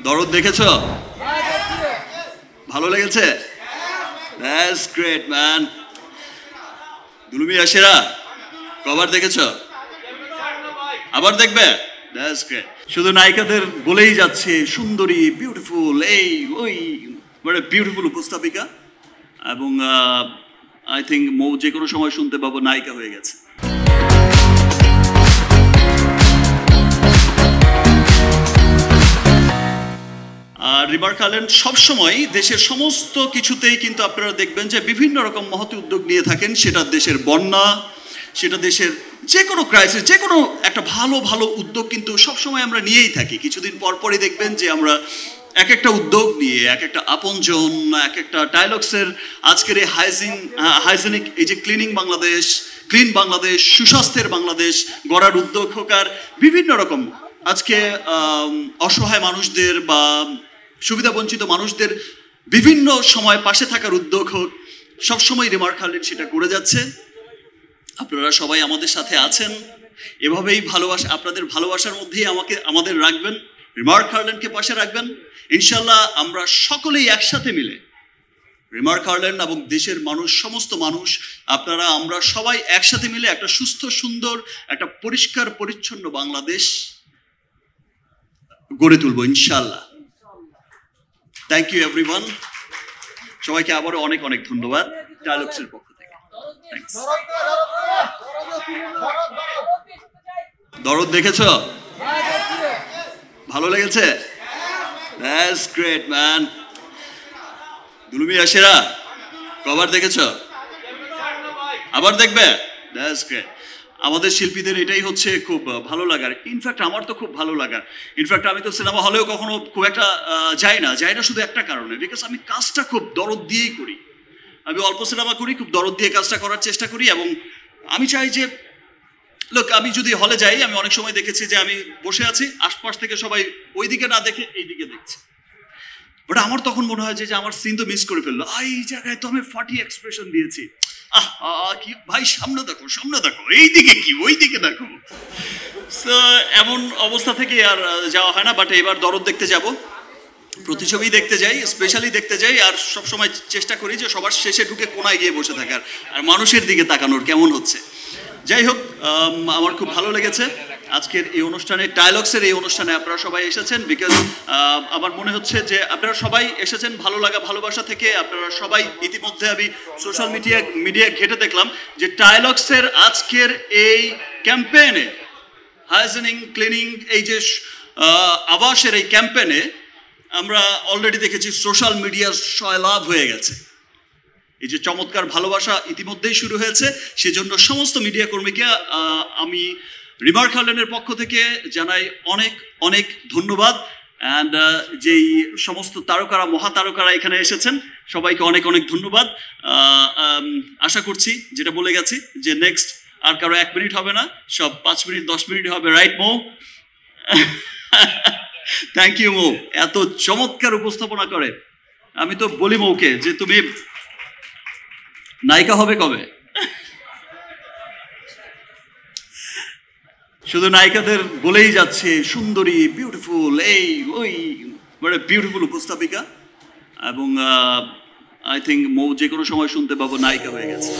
দরদ দেখেছো? ভালো লেগেছে? That's great man. দুলুমি আশেরা কবার দেখেছো? আবার দেখবে? That's great. শুধু নায়িকাদের বলেই যাচ্ছে সুন্দরী, বিউটিফুল, এই ওই, মানে বিউটিফুল উপস্থাপিকা, এবং আই থিঙ্ক মৌ যে কোনো সময় শুনতে পাবো নায়িকা হয়ে গেছে। রিমার খালেদ সবসময় দেশের সমস্ত কিছুতেই কিন্তু আপনারা দেখবেন যে বিভিন্ন রকম মহৎ উদ্যোগ নিয়ে থাকেন। সেটা দেশের বন্যা, সেটা দেশের যে কোনো ক্রাইসিস, যে কোনো একটা ভালো ভালো উদ্যোগ কিন্তু সবসময় আমরা নিয়েই থাকি। কিছুদিন পরপরই দেখবেন যে আমরা এক একটা উদ্যোগ নিয়ে, এক একটা আপনজন, এক একটা ডায়লগসের আজকের এই হাইজেনিক এই যে ক্লিন বাংলাদেশ, সুস্বাস্থ্যের বাংলাদেশ গড়ার উদ্যোগ হোক, আর বিভিন্ন রকম আজকে অসহায় মানুষদের বা সুবিধাবঞ্চিত মানুষদের বিভিন্ন সময় পাশে থাকার উদ্যোগ হোক, সবসময় রিমার খালেদ সেটা করে যাচ্ছে। আপনারা সবাই আমাদের সাথে আছেন, এভাবেই ভালোবাসা, আপনাদের ভালোবাসার মধ্যেই আমাদের রাখবেন, রিমার খালেদকে পাশে রাখবেন। ইনশাল্লাহ আমরা সকলেই একসাথে মিলে রিমার খালেদ এবং দেশের মানুষ, সমস্ত মানুষ, আপনারা, আমরা সবাই একসাথে মিলে একটা সুস্থ, সুন্দর, একটা পরিষ্কার পরিচ্ছন্ন বাংলাদেশ গড়ে তুলবো ইনশাল্লাহ। Thank you everyone. সবাইকে আবারও অনেক অনেক ধন্যবাদ ডায়লগসের পক্ষ থেকে। দরদ দেখেছো? ভালো লেগেছে? That's great man. দুলুমি আশেরা কবার দেখেছো? আবার দেখবে? That's great. আমাদের শিল্পীদের এটাই হচ্ছে খুব ভালো লাগার। ইনফ্যাক্ট আমার তো খুব ভালো লাগার। ইনফ্যাক্ট আমি তো সিনেমা হলেও কখনো খুব একটা যাই না শুধু একটা কারণে, বিকজ আমি কাজটা খুব দরদ দিয়েই করি। আমি অল্প সিনেমা করি, খুব দরদ দিয়ে কাজটা করার চেষ্টা করি, এবং আমি চাই যে লোক, আমি যদি হলে যাই, আমি অনেক সময় দেখেছি যে আমি বসে আছি, আশপাশ থেকে সবাই ওই দিকে না দেখে এই দিকে দেখছে, বাট আমার তখন মনে হয় যে আমার সিন তো মিস করে ফেললো। এই জায়গায় তো আমি ফাটি এক্সপ্রেশন দিয়েছি, কি ভাই, সামনে দেখো, এই দিকে কি, ওই দিকে দেখো। এমন অবস্থা থেকে আর যাওয়া হয় না, বাট এবার দরদ দেখতে যাব, প্রতিছবি দেখতে যাই, স্পেশালি দেখতে যাই, আর সবসময় চেষ্টা করি যে সবার শেষে ঢুকে কোনায় গিয়ে বসে থাকার, আর মানুষের দিকে তাকানোর কেমন হচ্ছে। যাই হোক, আমার খুব ভালো লেগেছে আজকের এই অনুষ্ঠানে, ডায়লগসের এই অনুষ্ঠানে আপনারা সবাই এসেছেন, বিকজ আমার মনে হচ্ছে যে আপনারা সবাই এসেছেন ভালো লাগা, ভালোবাসা থেকে। আপনারা সবাই ইতিমধ্যে, আমি সোশ্যাল মিডিয়া ঘেটে দেখলাম যে ডায়লগসের আজকের এই ক্যাম্পেইনে, হাইজেনিং ক্লিনিং, এই যে আবাসের এই ক্যাম্পেইনে আমরা অলরেডি দেখেছি সোশ্যাল মিডিয়া সয়লাভ হয়ে গেছে। এই যে চমৎকার ভালোবাসা ইতিমধ্যেই শুরু হয়েছে, সেজন্য সমস্ত মিডিয়া কর্মীকে আমি রিমার খালেদের পক্ষ থেকে জানাই অনেক অনেক ধন্যবাদ। অ্যান্ড যেই সমস্ত তারকারা, মহাতারকারা এখানে এসেছেন, সবাইকে অনেক অনেক ধন্যবাদ। আশা করছি, যেটা বলে গেছি, যে নেক্সট আর কারো 1 মিনিট হবে না, সব 5 মিনিট 10 মিনিট হবে, রাইট মৌ? থ্যাংক ইউ মৌ, এত চমৎকার উপস্থাপনা করে। আমি তো বলি মৌকে যে তুমি নায়িকা হবে কবে? শুধু নায়িকাদের বলেই যাচ্ছে সুন্দরী, বিউটিফুল, এই ওই, মানে বিউটিফুল উপস্থাপিকা, এবং আই থিঙ্ক মৌ যে কোনো সময় শুনতে পাবো নায়িকা হয়ে গেছে।